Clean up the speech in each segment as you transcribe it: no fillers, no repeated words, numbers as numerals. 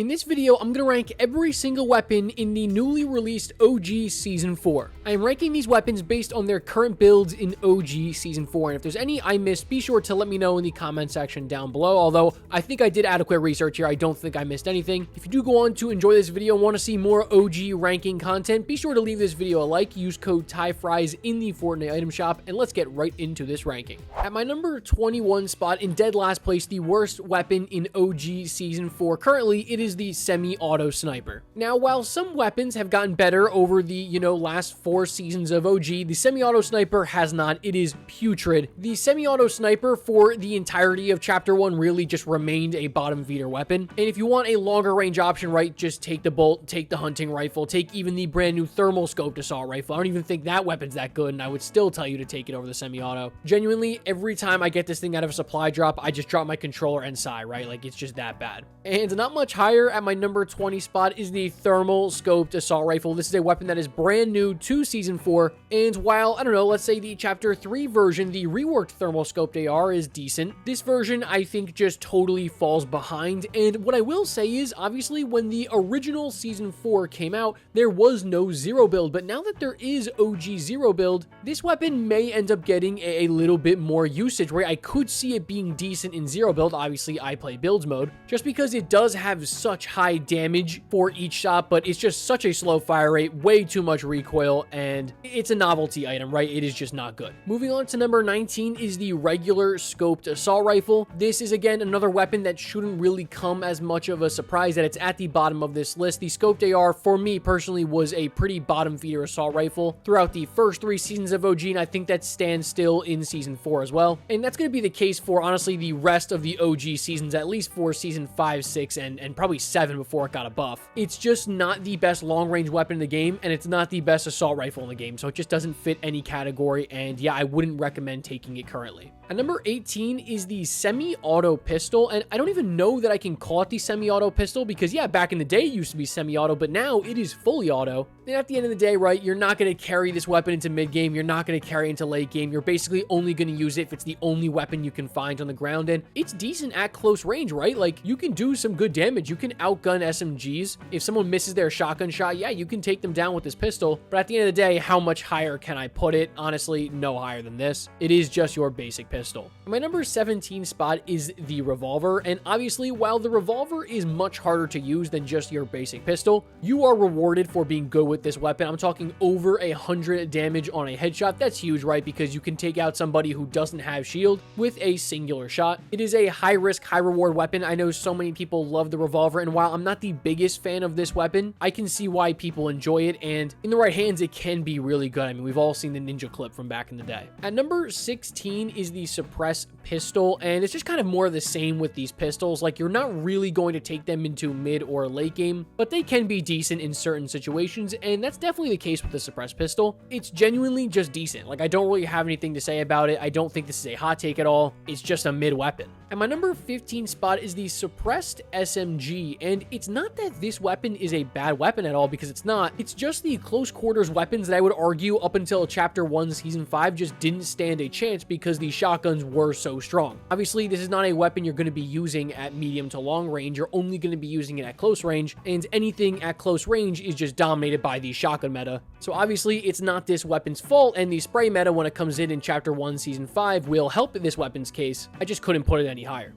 In this video, I'm going to rank every single weapon in the newly released OG Season 4. I am ranking these weapons based on their current builds in OG Season 4, and if there's any I missed, be sure to let me know in the comment section down below, although I think I did adequate research here. I don't think I missed anything. If you do go on to enjoy this video and want to see more OG ranking content, be sure to leave this video a like, use code TYFRYZ in the Fortnite item shop, and let's get right into this ranking. At my number 21 spot, in dead last place, the worst weapon in OG Season 4, currently it is the semi-auto sniper. Now, while some weapons have gotten better over the, last 4 seasons of OG, the semi-auto sniper has not. It is putrid. The semi-auto sniper for the entirety of Chapter 1 really just remained a bottom feeder weapon. And if you want a longer range option, right, just take the bolt, take the hunting rifle, take even the brand new thermal scoped assault rifle. I don't even think that weapon's that good, and I would still tell you to take it over the semi-auto. Genuinely, every time I get this thing out of a supply drop, I just drop my controller and sigh, right? Like, it's just that bad. And not much higher at my number 20 spot is the thermal scoped assault rifle. This is a weapon that is brand new to Season 4, and while, I don't know, let's say the Chapter 3 version, the reworked thermal scoped AR is decent, this version I think just totally falls behind. And what I will say is, obviously, when the original Season 4 came out, there was no zero build, but now that there is OG zero build, this weapon may end up getting a little bit more usage, where I could see it being decent in zero build. Obviously, I play builds mode, just because it does have such high damage for each shot, but it's just such a slow fire rate, way too much recoil, and it's a novelty item, right? It is just not good. Moving on to number 19 is the regular scoped assault rifle. This is, again, another weapon that shouldn't really come as much of a surprise that it's at the bottom of this list. The scoped AR, for me personally, was a pretty bottom feeder assault rifle throughout the first 3 seasons of OG, and I think that stands still in Season 4 as well. And that's going to be the case for, honestly, the rest of the OG seasons, at least for Season 5, 6, and probably 7 before it got a buff. It's just not the best long-range weapon in the game, and it's not the best assault rifle in the game, so it just doesn't fit any category, and yeah, I wouldn't recommend taking it currently. At number 18 is the semi-auto pistol, and I don't even know that I can call it the semi-auto pistol because, yeah, back in the day it used to be semi-auto, but now it is fully auto. And at the end of the day, right, you're not going to carry this weapon into mid-game, you're not going to carry it into late game, you're basically only going to use it if it's the only weapon you can find on the ground, and it's decent at close range, right? Like, you can do some good damage, you can outgun SMGs. If someone misses their shotgun shot, yeah, you can take them down with this pistol, but at the end of the day, how much higher can I put it? Honestly, no higher than this. It is just your basic pistol. My number 17 spot is the revolver, and obviously, while the revolver is much harder to use than just your basic pistol, you are rewarded for being good with this weapon. I'm talking over 100 damage on a headshot. That's huge, right? Because you can take out somebody who doesn't have shield with a singular shot. It is a high risk, high reward weapon. I know so many people love the revolver, and while I'm not the biggest fan of this weapon, I can see why people enjoy it, and in the right hands, it can be really good. I mean, we've all seen the ninja clip from back in the day. At number 16 is the suppress pistol, and it's just kind of more of the same with these pistols. Like, you're not really going to take them into mid or late game, but they can be decent in certain situations, and that's definitely the case with the suppress pistol. It's genuinely just decent. Like, I don't really have anything to say about it. I don't think this is a hot take at all. It's just a mid weapon. And my number 15 spot is the suppressed SMG, and it's not that this weapon is a bad weapon at all, because it's not. It's just the close quarters weapons that I would argue up until Chapter 1 Season 5 just didn't stand a chance because the shotguns were so strong. Obviously, this is not a weapon you're going to be using at medium to long range. You're only going to be using it at close range, and anything at close range is just dominated by the shotgun meta. So obviously, it's not this weapon's fault, and the spray meta when it comes in Chapter 1 Season 5 will help in this weapon's case. I just couldn't put it any higher.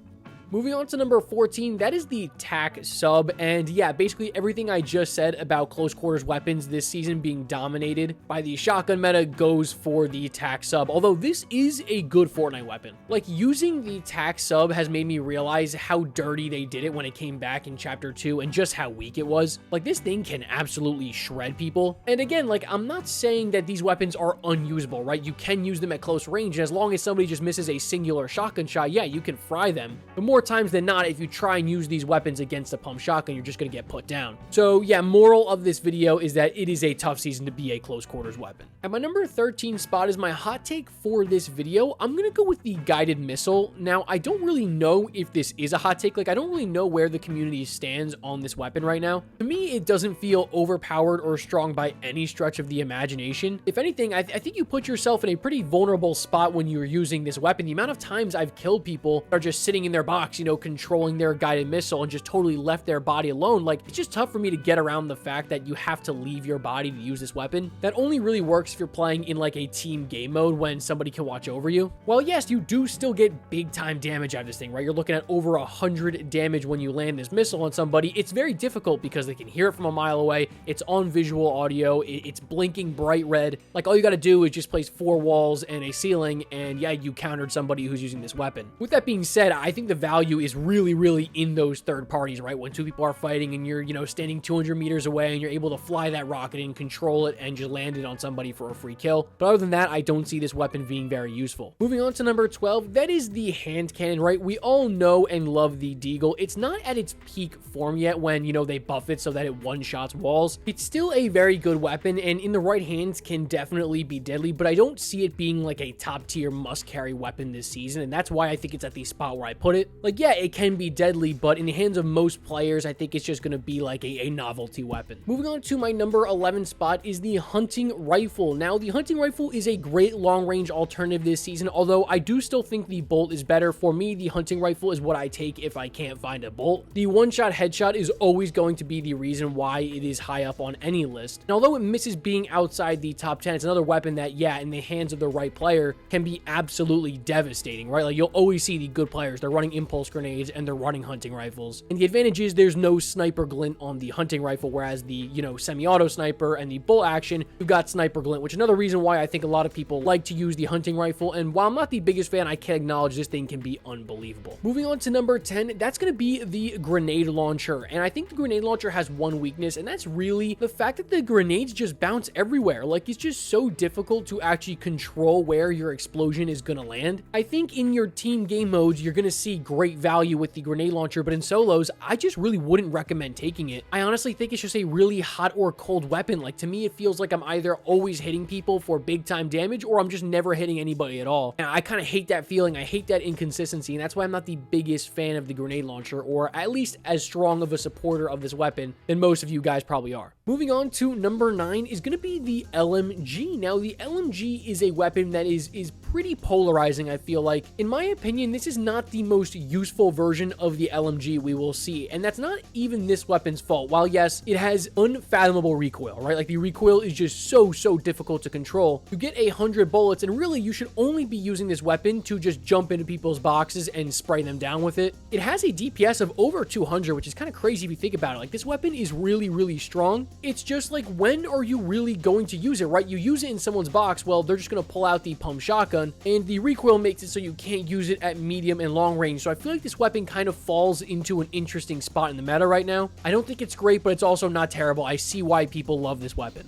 Moving on to number 14, that is the TAC sub, and yeah, basically everything I just said about close quarters weapons this season being dominated by the shotgun meta goes for the TAC sub, although this is a good Fortnite weapon. Like, using the TAC sub has made me realize how dirty they did it when it came back in Chapter 2 and just how weak it was. Like, this thing can absolutely shred people, and again, like, I'm not saying that these weapons are unusable, right? You can use them at close range, and as long as somebody just misses a singular shotgun shot, yeah, you can fry them, but more times than not, if you try and use these weapons against a pump shotgun, you're just going to get put down. So yeah, moral of this video is that it is a tough season to be a close quarters weapon. At my number 13 spot is my hot take for this video. I'm going to go with the guided missile. Now, I don't really know if this is a hot take. Like, I don't really know where the community stands on this weapon right now. To me, it doesn't feel overpowered or strong by any stretch of the imagination. If anything, I think you put yourself in a pretty vulnerable spot when you're using this weapon. The amount of times I've killed people that are just sitting in their box box, you know, controlling their guided missile and just totally left their body alone. Like, it's just tough for me to get around the fact that you have to leave your body to use this weapon. That only really works if you're playing in like a team game mode when somebody can watch over you. While yes, you do still get big time damage out of this thing, right? You're looking at over 100 damage when you land this missile on somebody. It's very difficult because they can hear it from a mile away. It's on visual audio. It's blinking bright red. Like, all you got to do is just place 4 walls and a ceiling, and yeah, you countered somebody who's using this weapon. With that being said, I think the value is really in those third parties, right? When 2 people are fighting and you're, you know, standing 200 meters away and you're able to fly that rocket and control it and just land it on somebody for a free kill. But other than that, I don't see this weapon being very useful. Moving on to number 12, that is the hand cannon, right? We all know and love the Deagle. It's not at its peak form yet when, you know, they buff it so that it one-shots walls. It's still a very good weapon, and in the right hands can definitely be deadly, but I don't see it being like a top-tier must-carry weapon this season, and that's why I think it's at the spot where I put it. Like, yeah, it can be deadly, but in the hands of most players, I think it's just going to be like a novelty weapon. Moving on to my number 11 spot is the hunting rifle. Now, the hunting rifle is a great long-range alternative this season, although I do still think the bolt is better. For me, the hunting rifle is what I take if I can't find a bolt. The one-shot headshot is always going to be the reason why it is high up on any list. And although it misses being outside the top 10, it's another weapon that, yeah, in the hands of the right player can be absolutely devastating, right? Like, you'll always see the good players. They're running impulse grenades and they're running hunting rifles. And the advantage is there's no sniper glint on the hunting rifle, whereas the, you know, semi-auto sniper and the bolt action, you've got sniper glint, which is another reason why I think a lot of people like to use the hunting rifle. And while I'm not the biggest fan, I can acknowledge this thing can be unbelievable. Moving on to number 10, that's going to be the grenade launcher. And I think the grenade launcher has one weakness, and that's really the fact that the grenades just bounce everywhere. Like, it's just so difficult to actually control where your explosion is going to land. I think in your team game modes, you're going to see great value with the grenade launcher, but in solos, I just really wouldn't recommend taking it. I honestly think it's just a really hot or cold weapon. Like, to me, it feels like I'm either always hitting people for big time damage or I'm just never hitting anybody at all. And I kind of hate that feeling. I hate that inconsistency, and that's why I'm not the biggest fan of the grenade launcher, or at least as strong of a supporter of this weapon than most of you guys probably are. Moving on to number 9 is going to be the LMG. Now, the LMG is a weapon that is pretty polarizing, I feel like. In my opinion, this is not the most useful version of the LMG we will see, and that's not even this weapon's fault. While yes, it has unfathomable recoil, right? Like, the recoil is just so difficult to control. You get 100 bullets, and really, you should only be using this weapon to just jump into people's boxes and spray them down with it. It has a DPS of over 200, which is kind of crazy if you think about it. Like, this weapon is really strong. It's just like, when are you really going to use it, right? You use it in someone's box, well, they're just going to pull out the pump shotgun, and the recoil makes it so you can't use it at medium and long range. So I feel like this weapon kind of falls into an interesting spot in the meta right now. I don't think it's great, but it's also not terrible. I see why people love this weapon.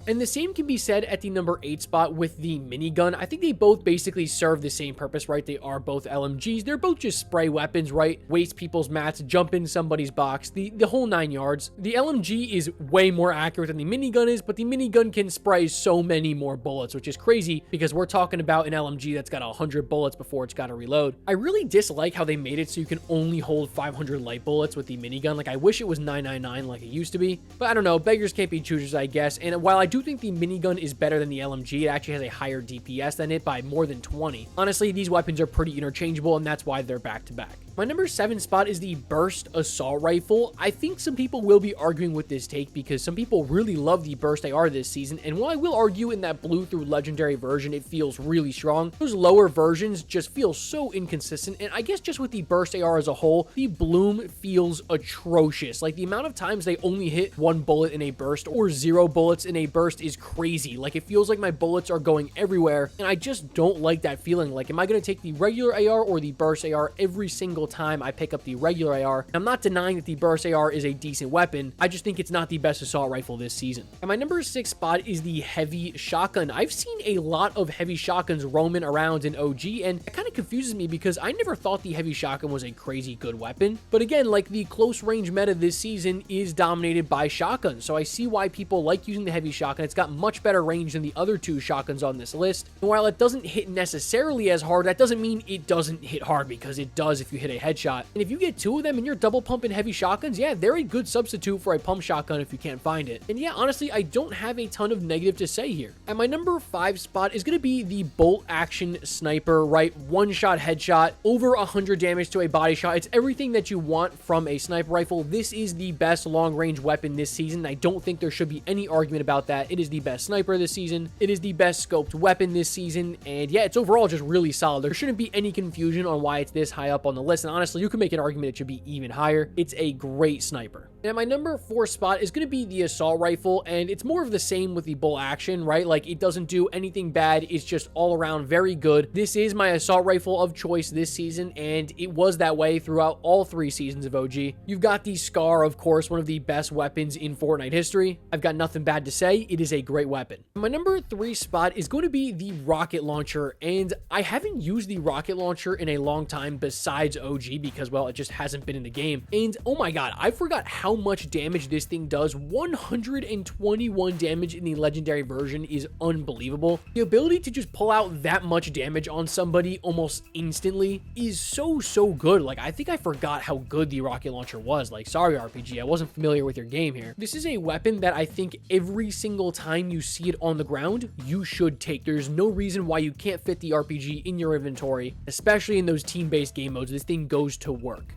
And the same can be said at the number 8 spot with the minigun. I think they both basically serve the same purpose, right? They are both LMGs. They're both just spray weapons, right? Waste people's mats, jump in somebody's box, the whole 9 yards. The LMG is way more accurate than the minigun is, but the minigun can spray so many more bullets, which is crazy because we're talking about an LMG that's got 100 bullets before it's got to reload. I really dislike how they made it so you can only hold 500 light bullets with the minigun. Like, I wish it was 999 like it used to be, but I don't know. Beggars can't be choosers, I guess. And while I do think the minigun is better than the LMG, it actually has a higher DPS than it by more than 20. Honestly, these weapons are pretty interchangeable, and that's why they're back to back. My number 7 spot is the burst assault rifle. I think some people will be arguing with this take because some people really love the burst AR this season, and while I will argue in that blue through legendary version it feels really strong, those lower versions just feel so inconsistent. And I guess just with the burst AR as a whole, the bloom feels atrocious. Like, the amount of times they only hit 1 bullet in a burst or 0 bullets in a burst is crazy. Like, it feels like my bullets are going everywhere, and I just don't like that feeling. Like, am I going to take the regular AR or the burst AR every single time I pick up the regular AR? I'm not denying that the burst AR is a decent weapon. I just think it's not the best assault rifle this season. And my number 6 spot is the heavy shotgun. I've seen a lot of heavy shotguns roaming around in OG, and it kind of confuses me because I never thought the heavy shotgun was a crazy good weapon. But again, like, the close range meta this season is dominated by shotguns, so I see why people like using the heavy shotgun. It's got much better range than the other 2 shotguns on this list. And while it doesn't hit necessarily as hard, that doesn't mean it doesn't hit hard, because it does if you hit a headshot. And if you get 2 of them and you're double pumping heavy shotguns, yeah, they're a good substitute for a pump shotgun if you can't find it. And yeah, honestly, I don't have a ton of negative to say here. At my number 5 spot is going to be the bolt action sniper, right? One shot headshot, over 100 damage to a body shot. It's everything that you want from a sniper rifle. This is the best long range weapon this season. I don't think there should be any argument about that. It is the best sniper this season. It is the best scoped weapon this season. And yeah, it's overall just really solid. There shouldn't be any confusion on why it's this high up on the list. And honestly, you can make an argument it should be even higher. It's a great sniper. And at my number 4 spot is going to be the assault rifle, and it's more of the same with the bolt action, right? Like, it doesn't do anything bad. It's just all around very good. This is my assault rifle of choice this season, and it was that way throughout all 3 seasons of OG. You've got the Scar, of course, one of the best weapons in Fortnite history. I've got nothing bad to say. It is a great weapon. My number 3 spot is going to be the rocket launcher, and I haven't used the rocket launcher in a long time besides OG because, well, it just hasn't been in the game. And oh my god, I forgot how much damage this thing does. 121 damage in the legendary version is unbelievable. The ability to just pull out that much damage on somebody almost instantly is so good. Like, I think I forgot how good the rocket launcher was. Like, sorry RPG, I wasn't familiar with your game here. This is a weapon that I think every single time you see it on the ground, you should take. There's no reason why you can't fit the RPG in your inventory, especially in those team-based game modes. This thing goes to work.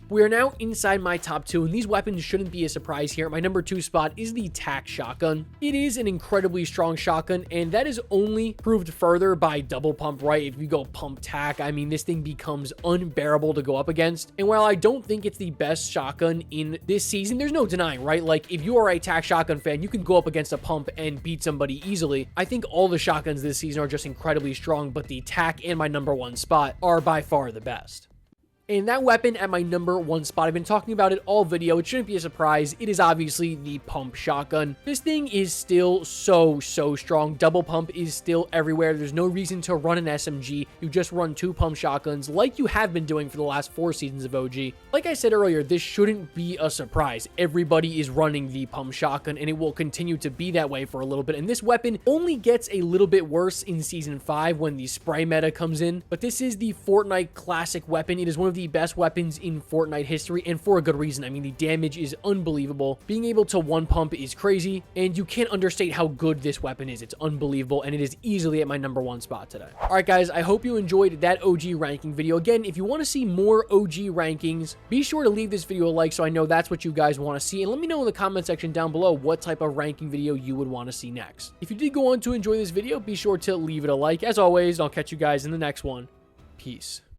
We are now inside my top 2, and these weapons shouldn't be a surprise here. My number 2 spot is the TAC shotgun. It is an incredibly strong shotgun, and that is only proved further by double pump, right? If you go pump TAC, I mean, this thing becomes unbearable to go up against. And while I don't think it's the best shotgun in this season, there's no denying, right? Like, if you are a TAC shotgun fan, you can go up against a pump and beat somebody easily. I think all the shotguns this season are just incredibly strong, but the TAC and my number 1 spot are by far the best. And that weapon at my number 1 spot, I've been talking about it all video. It shouldn't be a surprise. It is obviously the pump shotgun. This thing is still so strong. Double pump is still everywhere. There's no reason to run an SMG. You just run 2 pump shotguns like you have been doing for the last 4 seasons of OG. Like I said earlier, this shouldn't be a surprise. Everybody is running the pump shotgun, and it will continue to be that way for a little bit. And this weapon only gets a little bit worse in Season 5 when the spray meta comes in. But this is the Fortnite classic weapon. It is one of the best weapons in Fortnite history, and for a good reason. I mean, the damage is unbelievable. Being able to one pump is crazy, and you can't understate how good this weapon is. It's unbelievable, and it is easily at my number 1 spot today. All right, guys, I hope you enjoyed that OG ranking video. Again, if you want to see more OG rankings, be sure to leave this video a like so I know that's what you guys want to see, and let me know in the comment section down below what type of ranking video you would want to see next. If you did go on to enjoy this video, be sure to leave it a like. As always, I'll catch you guys in the next one. Peace.